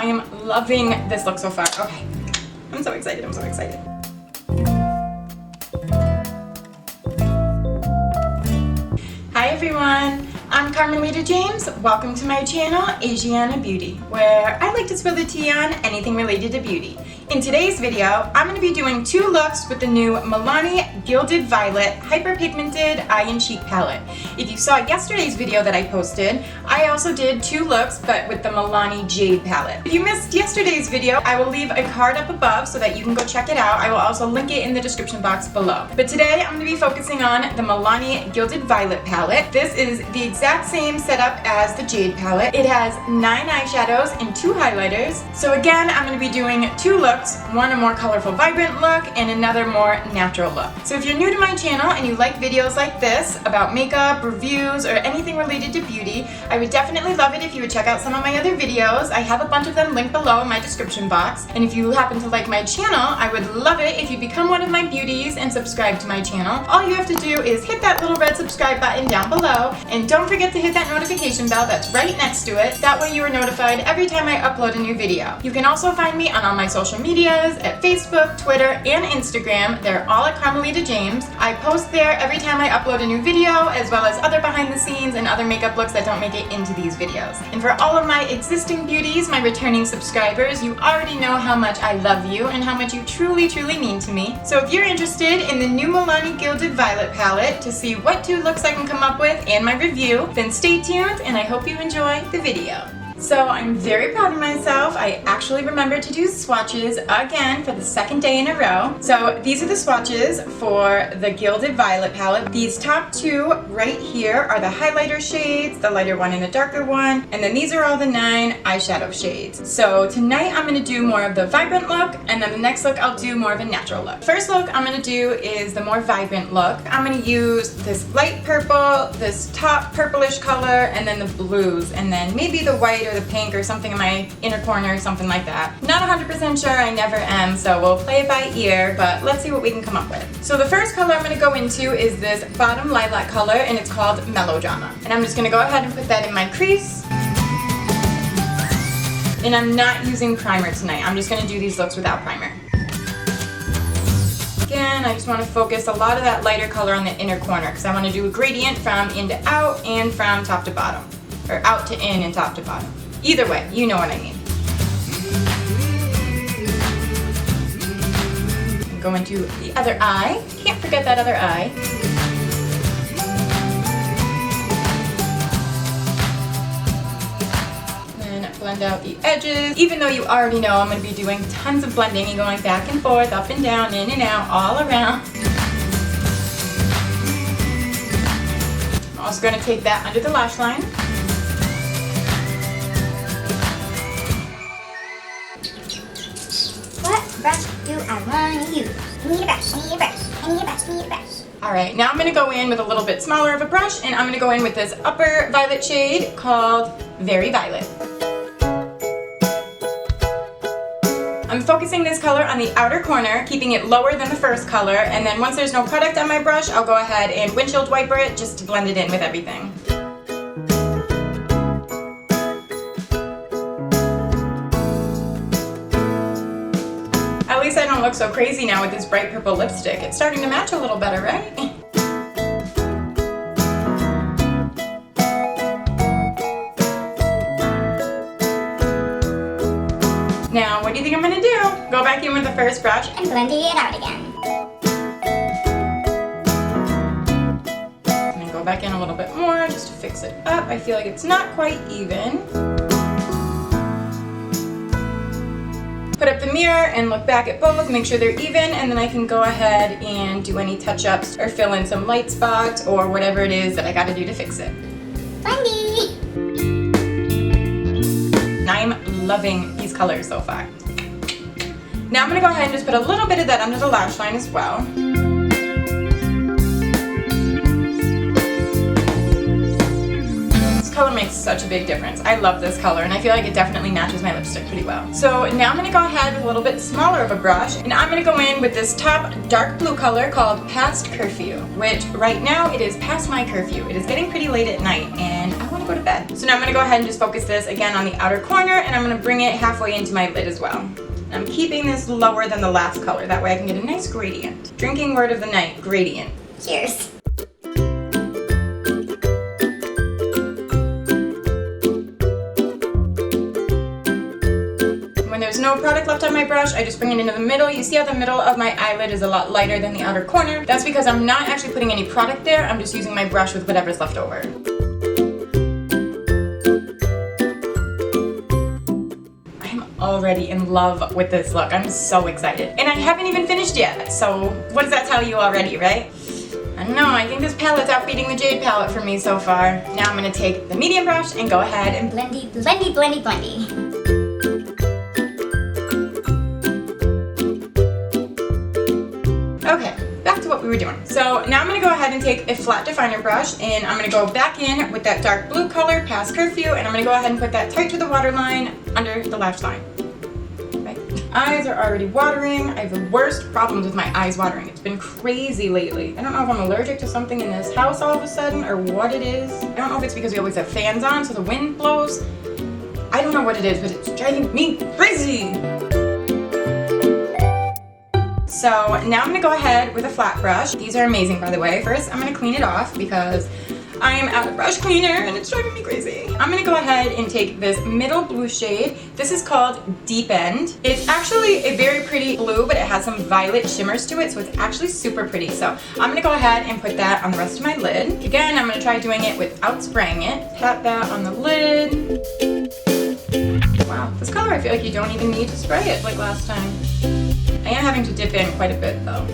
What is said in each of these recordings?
am loving this look so far. Okay, I'm so excited, I'm so excited. Hi everyone, I'm Carmelita James. Welcome to my channel, AsianaBeautea, where I like to spill the tea on anything related to beauty. In today's video, I'm going to be doing 2 looks with the new Milani Gilded Violet Hyper-Pigmented Eye and Cheek Palette. If you saw yesterday's video that I posted, I also did 2 looks but with the Milani Jade palette. If you missed yesterday's video, I will leave a card up above so that you can go check it out. I will also link it in the description box below. But today I'm going to be focusing on the Milani Gilded Violet palette. This is the exact same setup as the Jade palette. It has 9 eyeshadows and 2 highlighters. So again, I'm going to be doing 2 looks. One a more colorful, vibrant look and another more natural look. So if you're new to my channel and you like videos like this about makeup, reviews, or anything related to beauty, I would definitely love it if you would check out some of my other videos. I have a bunch of them linked below in my description box. And if you happen to like my channel, I would love it if you become one of my beauties and subscribe to my channel. All you have to do is hit that little red subscribe button down below and don't forget to hit that notification bell that's right next to it. That way you are notified every time I upload a new video. You can also find me on all my social medias at Facebook, Twitter, and Instagram. They're all at Carmelita James. I post there every time I upload a new video, as well as other behind the scenes and other makeup looks that don't make it into these videos. And for all of my existing beauties, my returning subscribers, you already know how much I love you and how much you truly, truly mean to me. So if you're interested in the new Milani Gilded Violet palette to see what 2 looks I can come up with and my review, then stay tuned and I hope you enjoy the video. So I'm very proud of myself. I actually remembered to do swatches again for the 2nd day in a row. So these are the swatches for the Gilded Violet palette. These top 2 right here are the highlighter shades, the lighter one and the darker one, and then these are all the 9 eyeshadow shades. So tonight I'm going to do more of the vibrant look, and then the next look I'll do more of a natural look. First look I'm going to do is the more vibrant look. I'm going to use this light purple, this top purplish color, and then the blues, and then maybe the white or the pink or something in my inner corner or something like that. Not 100% sure, I never am, so we'll play it by ear, but let's see what we can come up with. So the first color I'm going to go into is this bottom lilac color, and it's called Melodrama. And I'm just going to go ahead and put that in my crease. And I'm not using primer tonight. I'm just going to do these looks without primer. Again, I just want to focus a lot of that lighter color on the inner corner because I want to do a gradient from in to out and from top to bottom. Or out to in and top to bottom. Either way, you know what I mean. And go into the other eye. Can't forget that other eye. And then blend out the edges. Even though you already know I'm going to be doing tons of blending and going back and forth, up and down, in and out, all around. I'm also going to take that under the lash line. Brush do I want to use? I need a brush, I need a brush, I need a brush, I need a brush. Alright, now I'm going to go in with a little bit smaller of a brush, and I'm going to go in with this upper violet shade called Very Violet. I'm focusing this color on the outer corner, keeping it lower than the first color, and then once there's no product on my brush, I'll go ahead and windshield wiper it just to blend it in with everything. At least I don't look so crazy now with this bright purple lipstick. It's starting to match a little better, right? Now, what do you think I'm going to do? Go back in with the first brush and blend it out again. And then go back in a little bit more just to fix it up. I feel like it's not quite even. Put up the mirror and look back at both, make sure they're even, and then I can go ahead and do any touch-ups or fill in some light spots or whatever it is that I gotta do to fix it. Blendy! And I'm loving these colors so far. Now I'm gonna go ahead and just put a little bit of that under the lash line as well. Color makes such a big difference. I love this color and I feel like it definitely matches my lipstick pretty well. So now I'm going to go ahead with a little bit smaller of a brush and I'm going to go in with this top dark blue color called Past Curfew, which right now it is past my curfew. It is getting pretty late at night and I want to go to bed. So now I'm gonna go ahead and just focus this again on the outer corner, and I'm gonna bring it halfway into my lid as well. I'm keeping this lower than the last color, that way I can get a nice gradient. Drinking word of the night, gradient. Cheers. When there's no product left on my brush, I just bring it into the middle. You see how the middle of my eyelid is a lot lighter than the outer corner? That's because I'm not actually putting any product there, I'm just using my brush with whatever's left over. Already in love with this look. I'm so excited. And I haven't even finished yet, so what does that tell you already, right? I don't know, I think this palette's outbeating the Jade palette for me so far. Now I'm gonna take the medium brush and go ahead and Blendy, blendy, blendy, blendy. Okay, back to what we were doing. So now I'm gonna go ahead and take a flat definer brush, and I'm gonna go back in with that dark blue color past curfew, and I'm gonna go ahead and put that tight to the waterline under the lash line. Right? Eyes are already watering. I have the worst problems with my eyes watering. It's been crazy lately. I don't know if I'm allergic to something in this house all of a sudden or what it is. I don't know if it's because we always have fans on so the wind blows. I don't know what it is, but it's driving me crazy. So now I'm gonna go ahead with a flat brush. These are amazing, by the way. First, I'm gonna clean it off because I am out of brush cleaner and it's driving me crazy. I'm gonna go ahead and take this middle blue shade. This is called Deep End. It's actually a very pretty blue, but it has some violet shimmers to it, so it's actually super pretty. So I'm gonna go ahead and put that on the rest of my lid. Again, I'm gonna try doing it without spraying it. Tap that on the lid. Wow, this color I feel like you don't even need to spray it like last time. I am having to dip in quite a bit though,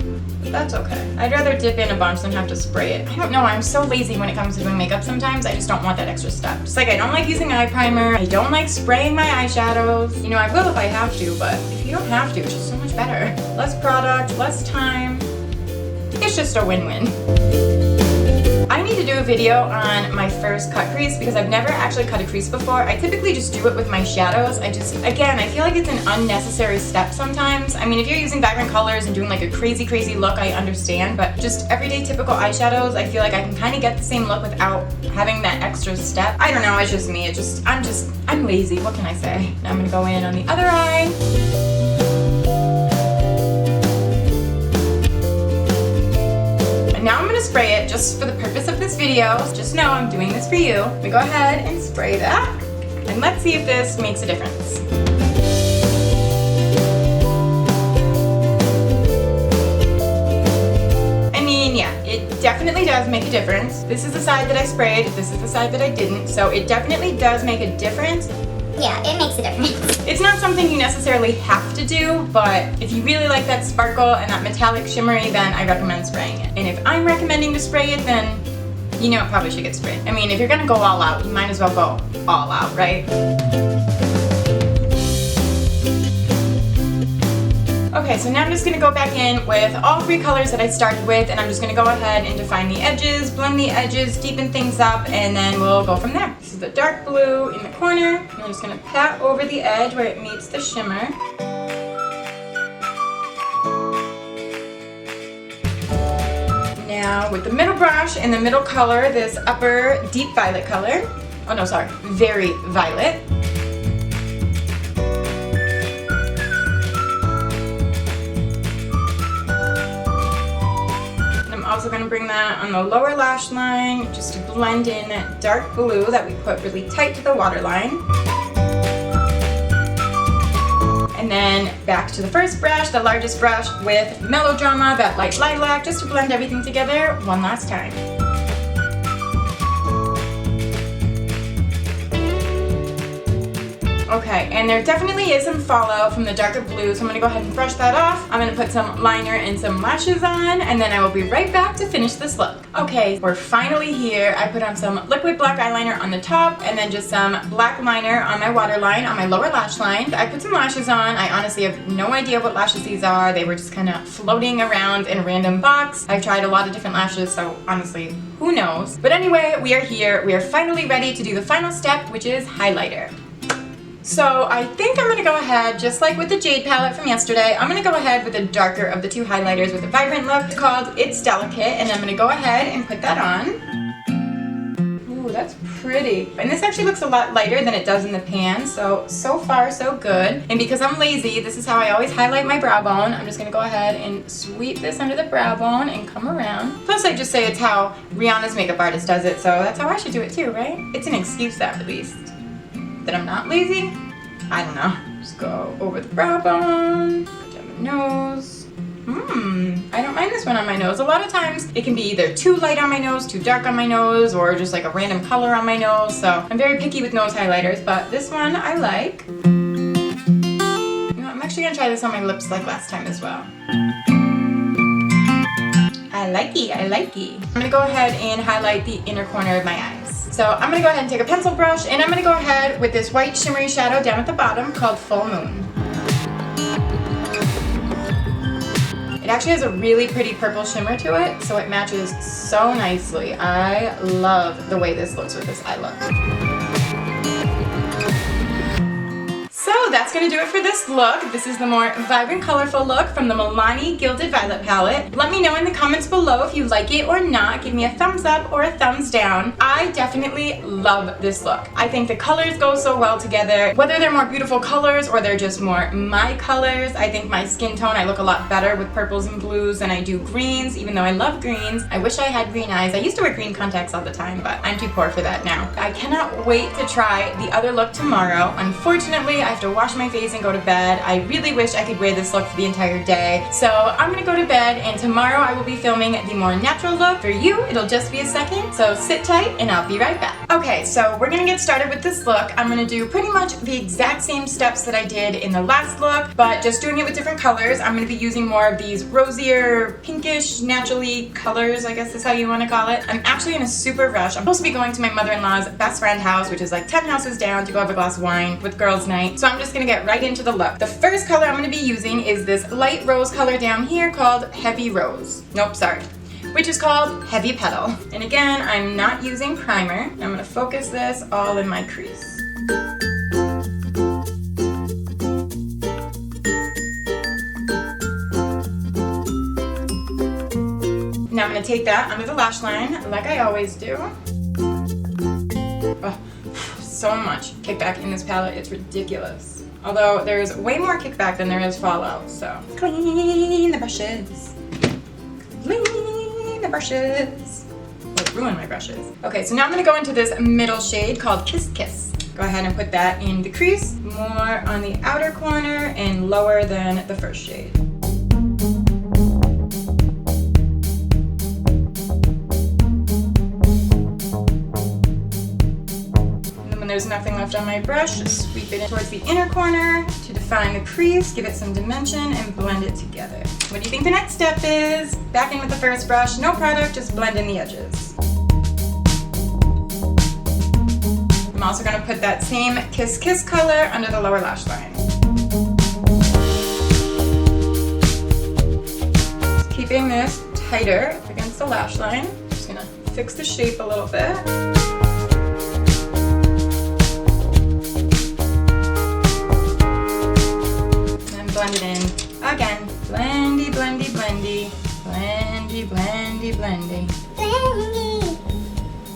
but that's okay. I'd rather dip in a bunch than have to spray it. I don't know, I'm so lazy when it comes to doing makeup sometimes. I just don't want that extra step. Just like I don't like using eye primer, I don't like spraying my eyeshadows. You know, I will if I have to, but if you don't have to, it's just so much better. Less product, less time. It's just a win-win. I need to do a video on my first cut crease because I've never actually cut a crease before. I typically just do it with my shadows. Again, I feel like it's an unnecessary step sometimes. I mean, if you're using vibrant colors and doing like a crazy look, I understand, but just everyday typical eyeshadows, I feel like I can kind of get the same look without having that extra step. I don't know, it's just me. I'm lazy, what can I say? Now I'm gonna go in on the other eye. Now I'm going to spray it just for the purpose of this video. Just know I'm doing this for you. We go ahead and spray that. And let's see if this makes a difference. I mean, yeah, it definitely does make a difference. This is the side that I sprayed. This is the side that I didn't. So it definitely does make a difference. Yeah, it makes a difference. It's not something you necessarily have to do, but if you really like that sparkle and that metallic shimmery, then I recommend spraying it. And if I'm recommending to spray it, then you know it probably should get sprayed. I mean, if you're gonna go all out, you might as well go all out, right? Okay, so now I'm just gonna go back in with all three colors that I started with, and I'm just gonna go ahead and define the edges, blend the edges, deepen things up, and then we'll go from there. This is the dark blue in the corner, and I'm just gonna pat over the edge where it meets the shimmer. Now with the middle brush and the middle color, this upper deep violet color, oh no, sorry, very violet. Also going to bring that on the lower lash line just to blend in that dark blue that we put really tight to the waterline. And then back to the first brush, the largest brush with Melodrama, that light lilac, just to blend everything together one last time. Okay, and there definitely is some fallout from the darker blue, so I'm going to go ahead and brush that off. I'm going to put some liner and some lashes on, and then I will be right back to finish this look. Okay, we're finally here. I put on some liquid black eyeliner on the top, and then just some black liner on my waterline, on my lower lash line. I put some lashes on. I honestly have no idea what lashes these are. They were just kind of floating around in a random box. I've tried a lot of different lashes, so honestly, who knows? But anyway, we are here. We are finally ready to do the final step, which is highlighter. So I think I'm going to go ahead, just like with the Jade palette from yesterday, I'm going to go ahead with the darker of the two highlighters with a vibrant look. It's called It's Delicate, and I'm going to go ahead and put that on. Ooh, that's pretty. And this actually looks a lot lighter than it does in the pan, so far so good. And because I'm lazy, this is how I always highlight my brow bone. I'm just gonna go ahead and sweep this under the brow bone and come around. Plus I just say it's how Rihanna's makeup artist does it, so that's how I should do it too, right? It's an excuse at least. That I'm not lazy? I don't know. Just go over the brow bone, go down the nose. I don't mind this one on my nose. A lot of times it can be either too light on my nose, too dark on my nose, or just like a random color on my nose. So I'm very picky with nose highlighters, but this one I like. You know, I'm actually gonna try this on my lips like last time as well. I like it, I like it. I'm gonna go ahead and highlight the inner corner of my eyes. So I'm gonna go ahead and take a pencil brush and I'm gonna go ahead with this white shimmery shadow down at the bottom called Full Moon. It actually has a really pretty purple shimmer to it, so it matches so nicely. I love the way this looks with this eye look. So that's going to do it for this look. This is the more vibrant, colorful look from the Milani Gilded Violet palette. Let me know in the comments below if you like it or not. Give me a thumbs up or a thumbs down. I definitely love this look. I think the colors go so well together. Whether they're more beautiful colors or they're just more my colors, I think my skin tone, I look a lot better with purples and blues than I do greens, even though I love greens. I wish I had green eyes. I used to wear green contacts all the time, but I'm too poor for that now. I cannot wait to try the other look tomorrow. Unfortunately, I have to wash my face and go to bed. I really wish I could wear this look for the entire day. So I'm gonna go to bed and tomorrow I will be filming the more natural look. For you, it'll just be a second, so sit tight and I'll be right back. Okay, so we're gonna get started with this look. I'm gonna do pretty much the exact same steps that I did in the last look, but just doing it with different colors. I'm gonna be using more of these rosier, pinkish, naturally colors, I guess is how you wanna call it. I'm actually in a super rush. I'm supposed to be going to my mother-in-law's best friend house, which is like 10 houses down, to go have a glass of wine with girls' night. So I'm just gonna get right into the look. The first color I'm gonna be using is this light rose color down here called Heavy Rose. Nope, sorry. Which is called Heavy Petal. And again, I'm not using primer. I'm gonna focus this all in my crease. Now I'm gonna take that under the lash line like I always do. Oh, so much kickback in this palette, it's ridiculous. Although there's way more kickback than there is fallout, so. Clean the brushes. Clean the brushes. Will ruin my brushes. Okay, so now I'm gonna go into this middle shade called Kiss Kiss. Go ahead and put that in the crease, more on the outer corner and lower than the first shade. There's nothing left on my brush, just sweep it in towards the inner corner to define the crease, give it some dimension, and blend it together. What do you think the next step is? Back in with the first brush, no product, just blend in the edges. I'm also going to put that same Kiss Kiss color under the lower lash line. Just keeping this tighter against the lash line. Just going to fix the shape a little bit. Blend it in again. Blendy, blendy, blendy. Blendy, blendy, blendy. Blendy,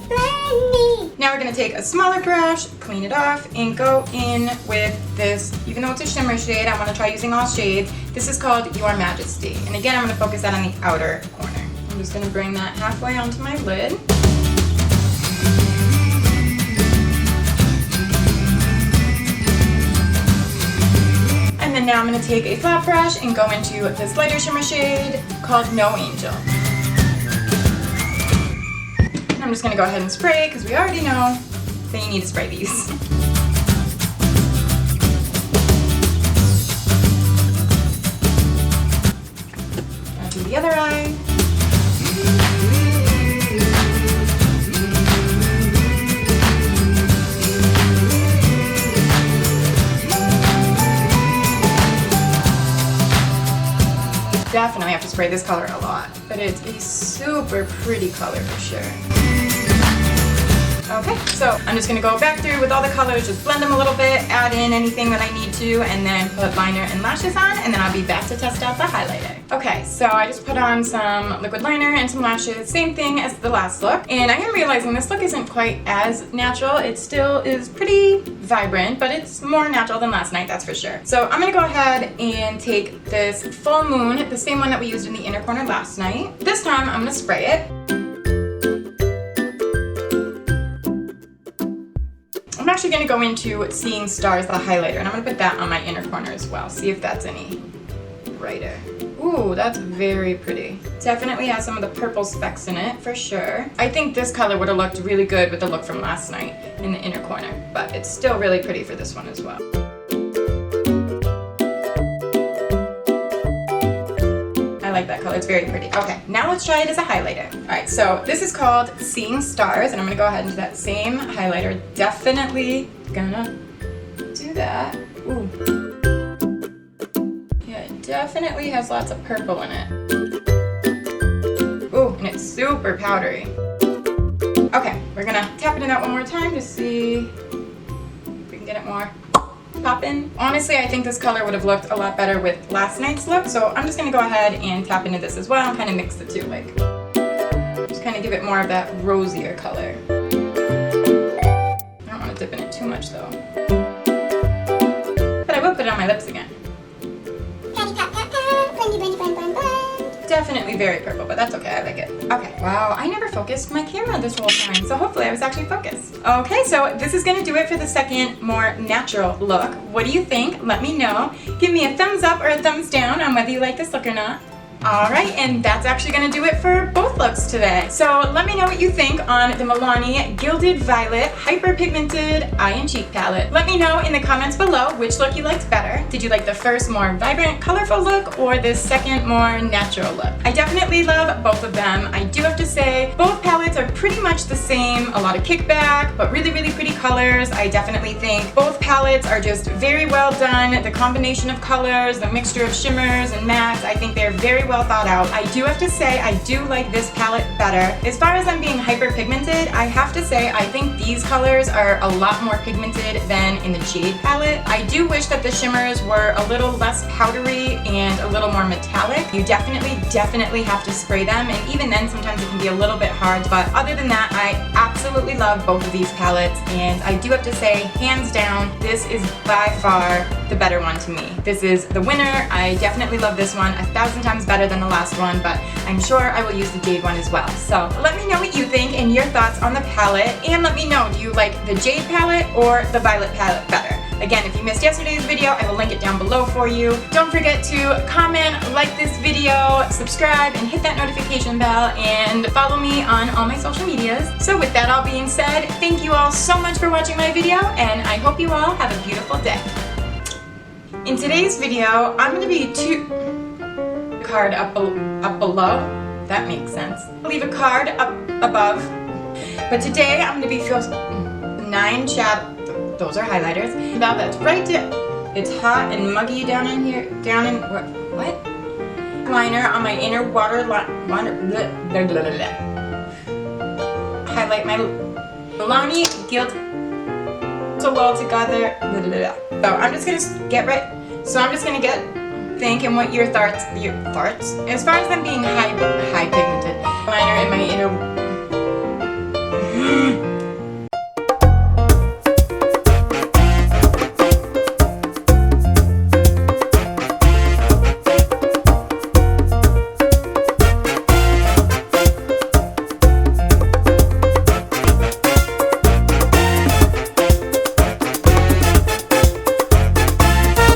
blendy. Now we're going to take a smaller brush, clean it off, and go in with this, even though it's a shimmer shade, I want to try using all shades. This is called Your Majesty. And again, I'm going to focus that on the outer corner. I'm just going to bring that halfway onto my lid. And now I'm going to take a flat brush and go into this lighter shimmer shade called No Angel. And I'm just going to go ahead and spray because we already know that you need to spray these. Now do the other eye. Definitely have to spray this color a lot, but it's a super pretty color for sure. Okay, so I'm just gonna go back through with all the colors, just blend them a little bit, add in anything that I need to, and then put liner and lashes on, and then I'll be back to test out the highlighter. Okay, so I just put on some liquid liner and some lashes, same thing as the last look, and I am realizing this look isn't quite as natural. It still is pretty vibrant, but it's more natural than last night, that's for sure. So I'm gonna go ahead and take this Full Moon, the same one that we used in the inner corner last night. This time I'm gonna spray it. I'm actually going to go into Seeing Stars, the highlighter, and I'm going to put that on my inner corner as well. See if that's any brighter. Ooh, that's very pretty. Definitely has some of the purple specks in it, for sure. I think this color would have looked really good with the look from last night in the inner corner, but it's still really pretty for this one as well. I like that color, it's very pretty. Okay, now let's try it as a highlighter. All right, so this is called Seeing Stars, and I'm gonna go ahead into that same highlighter. Definitely gonna do that. Ooh. Yeah, it definitely has lots of purple in it. Ooh, and it's super powdery. Okay, we're gonna tap into that one more time to see if we can get it more poppin'. Honestly, I think this color would have looked a lot better with last night's look, so I'm just gonna go ahead and tap into this as well and kind of mix the two, like, just kind of give it more of that rosier color. I don't want to dip in it too much though. But I will put it on my lips again. Definitely very purple, but that's okay, I like it. Okay, wow, I never focused my camera this whole time, so hopefully I was actually focused. Okay, so this is gonna do it for the second, more natural look. What do you think? Let me know. Give me a thumbs up or a thumbs down on whether you like this look or not. Alright, and that's actually going to do it for both looks today. So let me know what you think on the Milani Gilded Violet Hyper-Pigmented Eye and Cheek Palette. Let me know in the comments below which look you liked better. Did you like the first more vibrant, colorful look or this second more natural look? I definitely love both of them. I do have to say both palettes are pretty much the same. A lot of kickback, but really, really pretty colors. I definitely think both palettes are just very well done. The combination of colors, the mixture of shimmers and mattes, I think they're very well thought out. I do have to say I do like this palette better. As far as them being hyper-pigmented, I have to say I think these colors are a lot more pigmented than in the Jade palette. I do wish that the shimmers were a little less powdery and a little more metallic. You definitely have to spray them, and even then sometimes it can be a little bit hard, but other than that I absolutely love both of these palettes, and I do have to say hands down this is by far the better one to me. This is the winner. I definitely love this one 1,000 times better than the last one, but I'm sure I will use the Jade one as well. So let me know what you think and your thoughts on the palette, and let me know, do you like the Jade palette or the Violet palette better? Again, if you missed yesterday's video, I will link it down below for you. Don't forget to comment, like this video, subscribe, and hit that notification bell, and follow me on all my social medias. So with that all being said, thank you all so much for watching my video, and I hope you all have a beautiful day. In today's video, I'm going to be card up below. That makes sense. I'll leave a card up above. But today I'm going to be 9 shadow. Those are highlighters. Now that's right there. It's hot and muggy down in here. Down in what? Liner on my inner waterline. Highlight my Milani Gilded so well together. So I'm just gonna get right. So I'm just gonna get thinking what your thoughts. As far as them being high pigmented liner in my inner